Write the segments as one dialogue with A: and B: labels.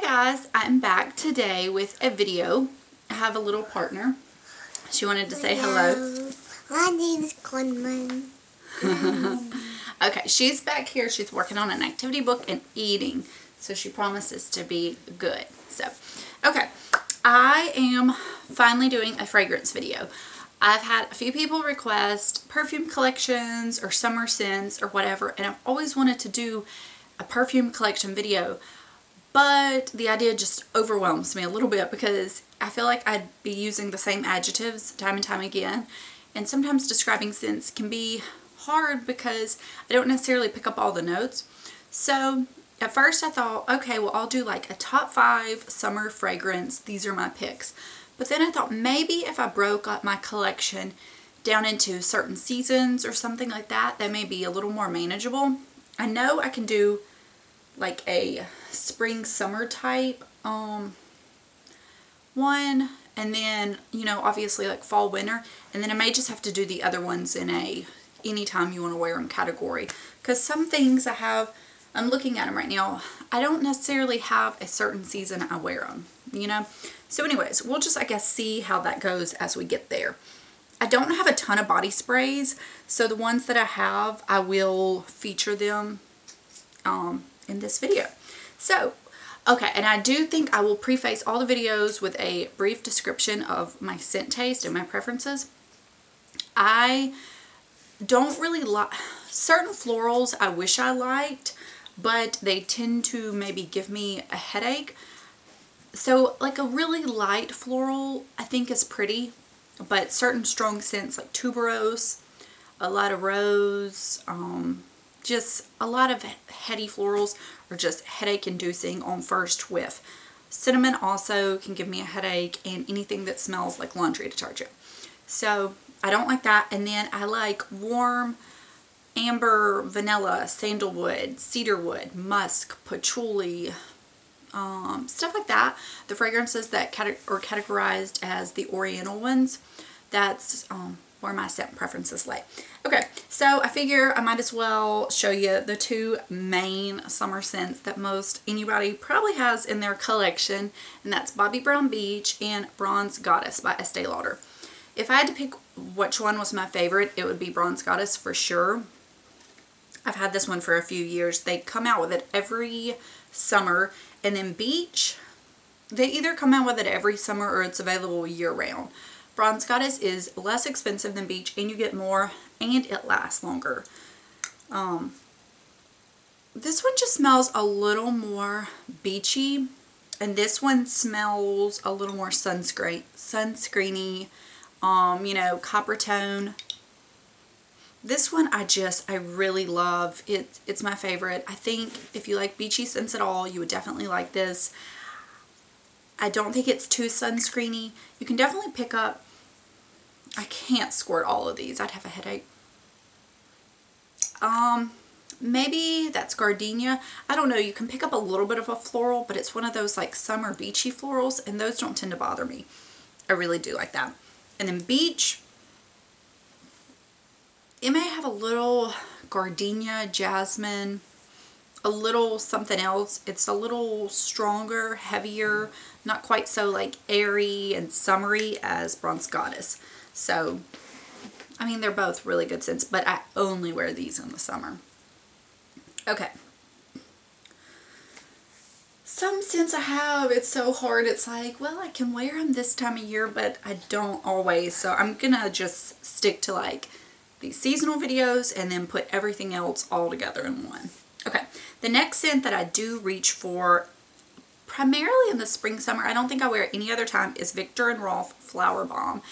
A: guys, I'm back today with a video. I have a little partner. She wanted to say hello.
B: My name is Conman.
A: Okay, she's back here. She's working on an activity book and eating, so she promises to be good. So, okay, I am finally doing a fragrance video. I've had a few people request perfume collections or summer scents or whatever, and I've always wanted to do a perfume collection video. But the idea just overwhelms me a little bit because I feel like I'd be using the same adjectives time and time again. And sometimes describing scents can be hard because I don't necessarily pick up all the notes. So at first I thought, okay, well, I'll do like a top 5 summer fragrance. These are my picks. But then I thought maybe if I broke up my collection down into certain seasons or something like that, that may be a little more manageable. I know I can do like a spring summer type one, and then, you know, obviously like fall winter, and then I may just have to do the other ones in a anytime you want to wear them category, because some things I'm looking at them right now, I don't necessarily have a certain season I wear them, you know. So anyways, we'll just, I guess, see how that goes as we get there. I don't have a ton of body sprays, so the ones that I have, I will feature them in this video. So, okay, and I do think I will preface all the videos with a brief description of my scent taste and my preferences. I don't really like certain florals. I wish I liked, but they tend to maybe give me a headache. So like a really light floral I think is pretty, but certain strong scents like tuberose, a lot of rose, just a lot of heady florals are just headache inducing on first whiff. Cinnamon also can give me a headache, and anything that smells like laundry detergent. So I don't like that. And then I like warm amber, vanilla, sandalwood, cedarwood, musk, patchouli, stuff like that. The fragrances that are categorized as the oriental ones, that's where my scent preferences lay. Okay, so I figure I might as well show you the 2 main summer scents that most anybody probably has in their collection, and that's Bobbi Brown Beach and Bronze Goddess by Estee Lauder. If I had to pick which one was my favorite, it would be Bronze Goddess for sure. I've had this one for a few years. They come out with it every summer, and then Beach, they either come out with it every summer or it's available year-round. Bronze Goddess is less expensive than Beach, and you get more, and it lasts longer. This one just smells a little more beachy, and this one smells a little more sunscreeny, you know, copper tone. This one I really love. It's my favorite. I think if you like beachy scents at all, you would definitely like this. I don't think it's too sunscreeny. You can definitely pick up, I can't squirt all of these. I'd have a headache. Maybe that's gardenia. I don't know. You can pick up a little bit of a floral, but it's one of those like summer beachy florals, and those don't tend to bother me. I really do like that. And then Beach, it may have a little gardenia, jasmine, a little something else. It's a little stronger, heavier, not quite so like airy and summery as Bronze Goddess. So, I mean, they're both really good scents, but I only wear these in the summer. Okay. Some scents I have, it's so hard. It's like, well, I can wear them this time of year, but I don't always. So I'm gonna just stick to like these seasonal videos and then put everything else all together in one. Okay, the next scent that I do reach for primarily in the spring summer, I don't think I wear it any other time, is Viktor and Rolf Flower Bomb.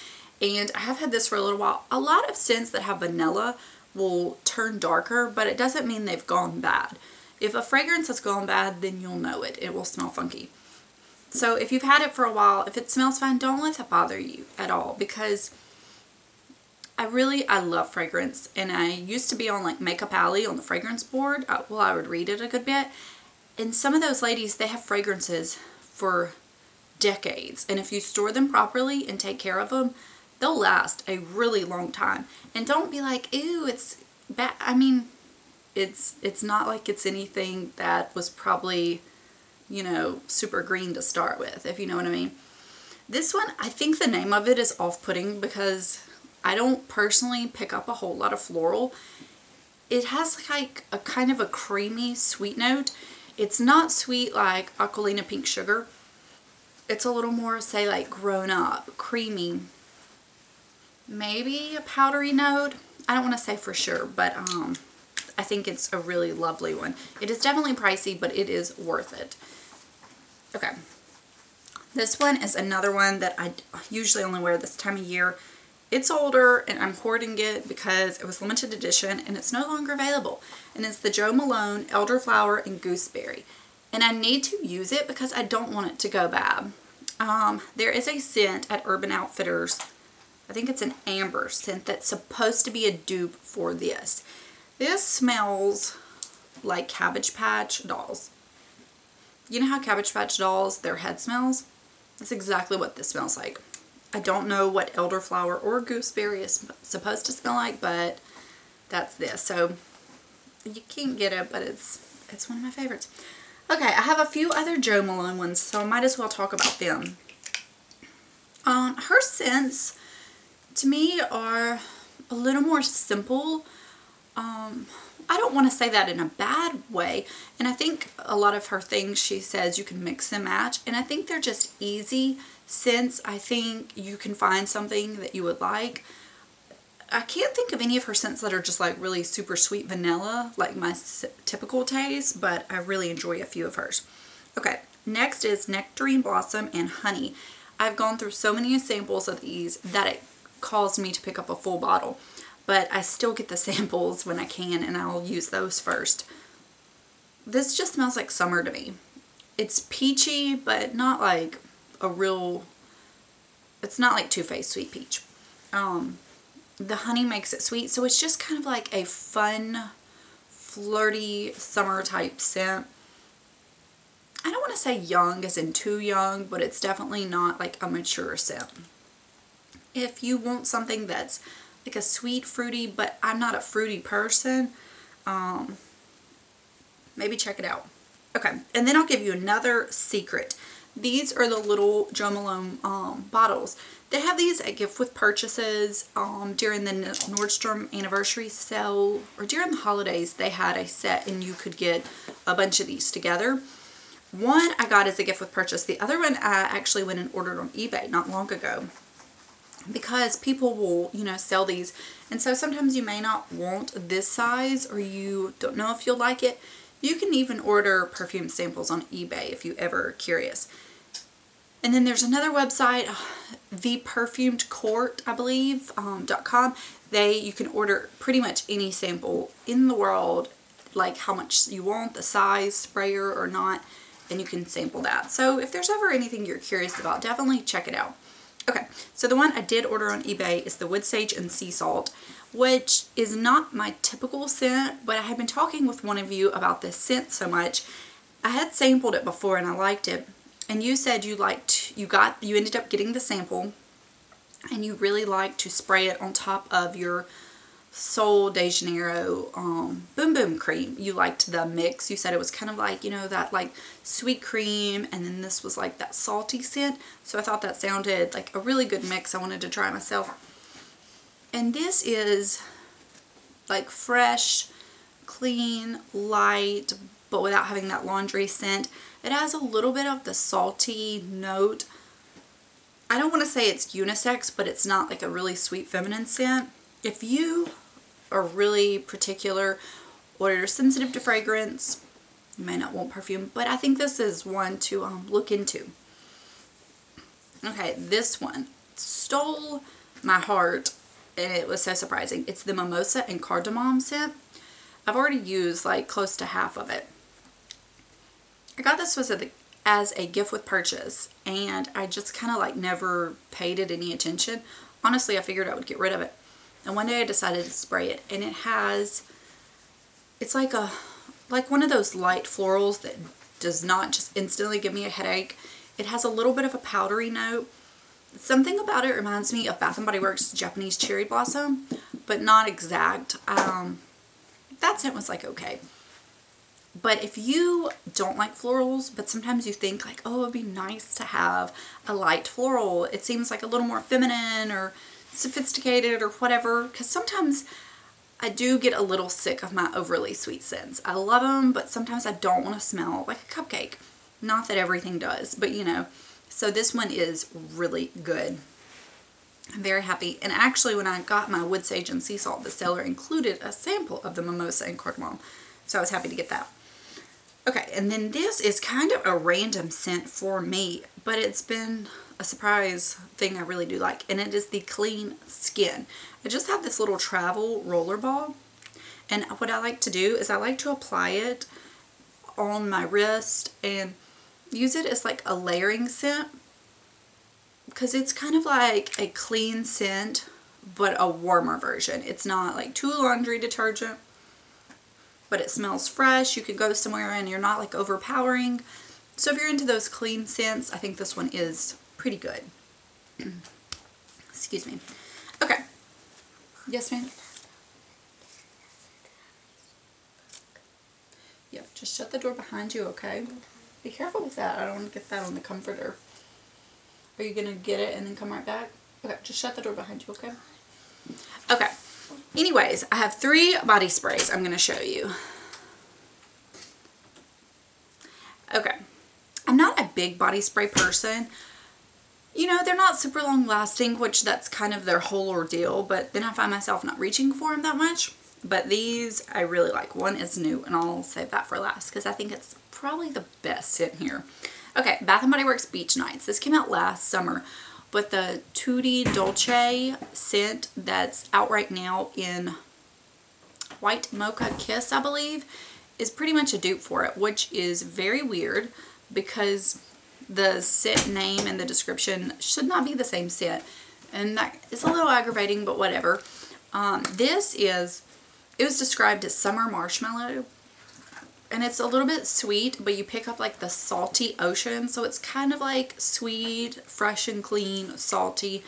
A: And I have had this for a little while. A lot of scents that have vanilla will turn darker, but it doesn't mean they've gone bad. If a fragrance has gone bad, then you'll know it. It will smell funky. So if you've had it for a while, if it smells fine, don't let that bother you at all, because I love fragrance, and I used to be on like Makeup Alley on the fragrance board. Well, I would read it a good bit, and some of those ladies, they have fragrances for decades, and if you store them properly and take care of them, they'll last a really long time. And don't be like, ew, it's bad. I mean, it's not like it's anything that was probably, you know, super green to start with, if you know what I mean. This one, I think the name of it is off-putting because I don't personally pick up a whole lot of floral. It has like a kind of a creamy sweet note. It's not sweet like Aquilina Pink Sugar. It's a little more, say, like grown up, creamy. Maybe a powdery note. I don't want to say for sure, but I think it's a really lovely one. It is definitely pricey, but it is worth it. Okay. This one is another one that I usually only wear this time of year. It's older and I'm hoarding it because it was limited edition and it's no longer available. And it's the Jo Malone Elderflower and Gooseberry. And I need to use it because I don't want it to go bad. There is a scent at Urban Outfitters. I think it's an amber scent that's supposed to be a dupe for this. This smells like Cabbage Patch dolls. You know how Cabbage Patch dolls, their head smells? That's exactly what this smells like. I don't know what elderflower or gooseberry is supposed to smell like, but that's this. So you can't get it, but it's one of my favorites. Okay, I have a few other Jo Malone ones, so I might as well talk about them. Her scents, to me, are a little more simple. I don't want to say that in a bad way, and I think a lot of her things she says you can mix and match, and I think they're just easy scents. I think you can find something that you would like. I can't think of any of her scents that are just like really super sweet vanilla, like my typical taste, but I really enjoy a few of hers. Okay, next is Nectarine Blossom and Honey. I've gone through so many samples of these that it caused me to pick up a full bottle, but I still get the samples when I can and I'll use those first. This just smells like summer to me. It's peachy, but not like a real, it's not like Too Faced Sweet Peach. The honey makes it sweet, so it's just kind of like a fun, flirty summer type scent. I don't want to say young as in too young, but it's definitely not like a mature scent. If you want something that's like a sweet fruity, but I'm not a fruity person, maybe check it out. Okay, and then I'll give you another secret. These are the little Jo Malone bottles. They have these at gift with purchases during the Nordstrom anniversary sale, or during the holidays they had a set and you could get a bunch of these together. One I got as a gift with purchase. The other one I actually went and ordered on eBay not long ago, because people will, you know, sell these, and so sometimes you may not want this size or you don't know if you'll like it. You can even order perfume samples on eBay if you're ever curious. And then there's another website, theperfumedcourt, I believe, .com. You can order pretty much any sample in the world, like how much you want, the size, sprayer or not, and you can sample that. So if there's ever anything you're curious about, definitely check it out. Okay, so the one I did order on eBay is the Wood Sage and Sea Salt, which is not my typical scent, but I had been talking with one of you about this scent so much. I had sampled it before and I liked it, and you said you ended up getting the sample and you really like to spray it on top of your Sol de Janeiro Boom Boom cream. You liked the mix. You said it was kind of like, you know, that like sweet cream, and then this was like that salty scent. So I thought that sounded like a really good mix. I wanted to try myself. And this is like fresh, clean, light, but without having that laundry scent. It has a little bit of the salty note. I don't want to say it's unisex, but it's not like a really sweet feminine scent. If you are really particular or you're sensitive to fragrance, you may not want perfume, but I think this is one to look into. Okay, this one stole my heart and it was so surprising. It's the Mimosa and Cardamom scent. I've already used like close to half of it. I got this as a gift with purchase, and I just kind of like never paid it any attention. Honestly, I figured I would get rid of it. And one day I decided to spray it, and it's like one of those light florals that does not just instantly give me a headache. It has a little bit of a powdery note. Something about it reminds me of Bath & Body Works Japanese Cherry Blossom, but not exact. That scent was like okay. But if you don't like florals, but sometimes you think like, oh, it'd be nice to have a light floral. It seems like a little more feminine or sophisticated or whatever. Because sometimes I do get a little sick of my overly sweet scents. I love them, but sometimes I don't want to smell like a cupcake. Not that everything does, but you know. So this one is really good. I'm very happy. And actually, when I got my wood sage and sea salt, the seller included a sample of the mimosa and cardamom. So I was happy to get that. Okay, and then this is kind of a random scent for me, but it's been a surprise thing I really do like, and it is the Clean Skin. I just have this little travel roller ball, and what I like to do is I like to apply it on my wrist and use it as like a layering scent, because it's kind of like a clean scent, but a warmer version. It's not like too laundry detergent, but it smells fresh. You could go somewhere and you're not like overpowering. So if you're into those clean scents, I think this one is pretty good. Excuse me. Okay. Yes, ma'am? Yep, just shut the door behind you, okay? Be careful with that. I don't want to get that on the comforter. Are you going to get it and then come right back? Okay, just shut the door behind you, okay? Okay. Anyways, I have 3 body sprays I'm going to show you. Okay. I'm not a big body spray person. You know, they're not super long lasting, which that's kind of their whole ordeal, but then I find myself not reaching for them that much. But these I really like. One is new, and I'll save that for last because I think it's probably the best scent here. Okay, Bath & Body Works Beach Nights. This came out last summer. But the Tutti Dolce scent that's out right now in White Mocha Kiss, I believe, is pretty much a dupe for it, which is very weird because the scent name and the description should not be the same scent. And that is a little aggravating, but whatever. It was described as summer marshmallow. And it's a little bit sweet, but you pick up like the salty ocean. So it's kind of like sweet, fresh and clean, salty.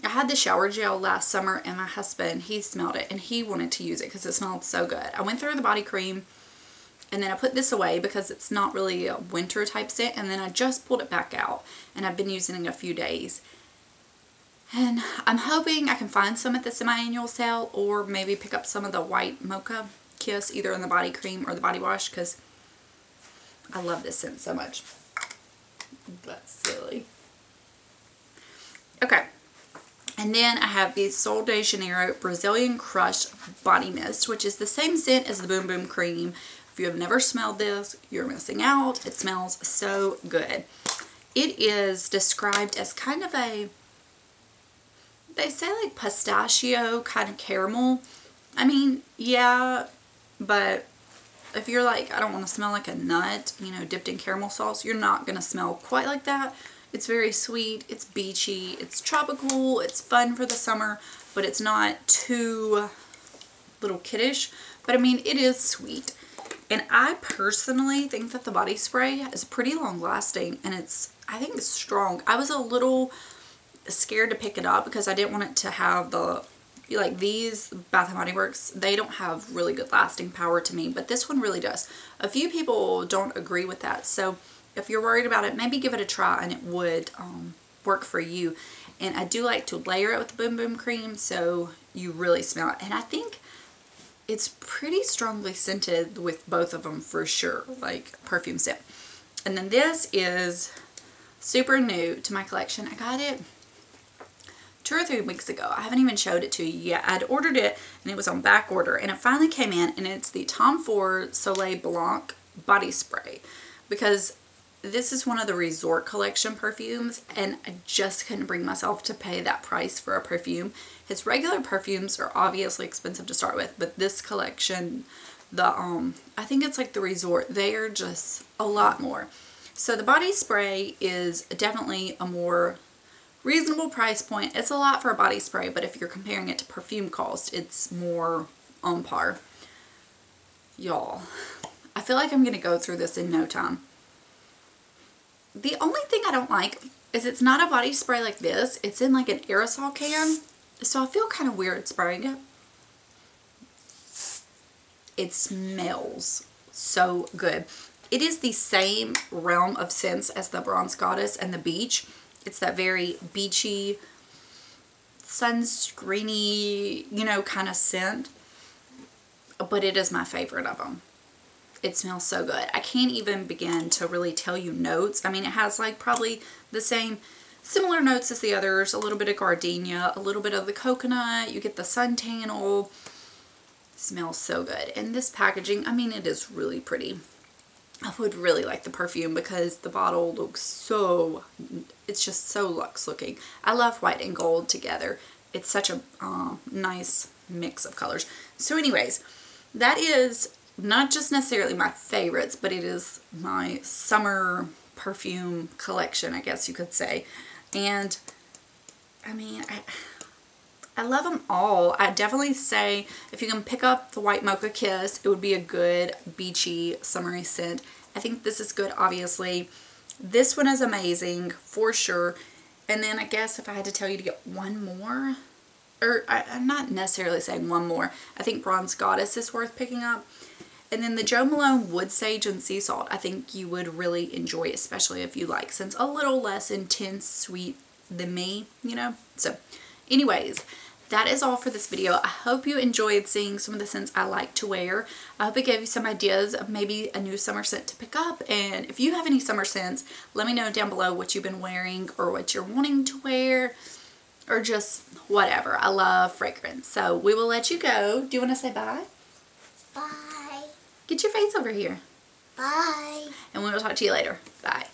A: I had the shower gel last summer and my husband, he smelled it and he wanted to use it because it smelled so good. I went through the body cream and then I put this away because it's not really a winter type scent. And then I just pulled it back out and I've been using it a few days. And I'm hoping I can find some at the semi-annual sale or maybe pick up some of the White Mocha Kiss either in the body cream or the body wash because I love this scent so much. That's silly. Okay. And then I have the Sol de Janeiro Brazilian Crush Body Mist, which is the same scent as the Boom Boom Cream. If you have never smelled this, you're missing out. It smells so good. It is described as kind of a, they say like pistachio kind of caramel. I mean, yeah, but if you're like, I don't want to smell like a nut, you know, dipped in caramel sauce, you're not going to smell quite like that. It's very sweet, it's beachy, it's tropical, it's fun for the summer, but it's not too little kiddish. But I mean, it is sweet. And I personally think that the body spray is pretty long lasting and I think it's strong. I was a little scared to pick it up because I didn't want it to have the, like these Bath & Body Works, they don't have really good lasting power to me, but this one really does. A few people don't agree with that, so if you're worried about it, maybe give it a try and it would work for you. And I do like to layer it with the Boom Boom Cream so you really smell it. And I think it's pretty strongly scented with both of them for sure, like perfume scent. And then this is super new to my collection. I got it 2 or 3 weeks ago. I haven't even showed it to you yet. I'd ordered it and it was on back order and it finally came in, and it's the Tom Ford Soleil Blanc body spray because this is one of the resort collection perfumes and I just couldn't bring myself to pay that price for a perfume. His regular perfumes are obviously expensive to start with, but this collection, the I think it's like the resort, they are just a lot more. So the body spray is definitely a more reasonable price point. It's a lot for a body spray, but if you're comparing it to perfume cost, it's more on par. Y'all, I feel like I'm gonna go through this in no time. The only thing I don't like is it's not a body spray like this. It's in like an aerosol can, so I feel kind of weird spraying it. It smells so good. It is the same realm of scents as the Bronze Goddess and the Beach. It's that very beachy, sunscreeny, you know, kind of scent. But it is my favorite of them. It smells so good. I can't even begin to really tell you notes. I mean, it has like probably the same similar notes as the others. A little bit of gardenia, a little bit of the coconut. You get the suntannial. Smells so good. And this packaging, I mean, it is really pretty. I would really like the perfume because the bottle looks so, it's just so luxe looking. I love white and gold together. It's such a nice mix of colors. So anyways, that is not just necessarily my favorites, but it is my summer perfume collection, I guess you could say. And I mean, I love them all. I definitely say if you can pick up the White Mocha Kiss, it would be a good beachy summery scent. I think this is good, obviously. This one is amazing for sure. And then I guess if I had to tell you to get one more, or I'm not necessarily saying one more, I think Bronze Goddess is worth picking up. And then the Jo Malone Wood Sage and Sea Salt, I think you would really enjoy, especially if you like scents a little less intense, sweet than me, you know. So anyways, that is all for this video. I hope you enjoyed seeing some of the scents I like to wear. I hope it gave you some ideas of maybe a new summer scent to pick up. And if you have any summer scents, let me know down below what you've been wearing or what you're wanting to wear or just whatever. I love fragrance. So we will let you go. Do you want to say bye?
B: Bye.
A: Get your face over here.
B: Bye.
A: And we will talk to you later. Bye.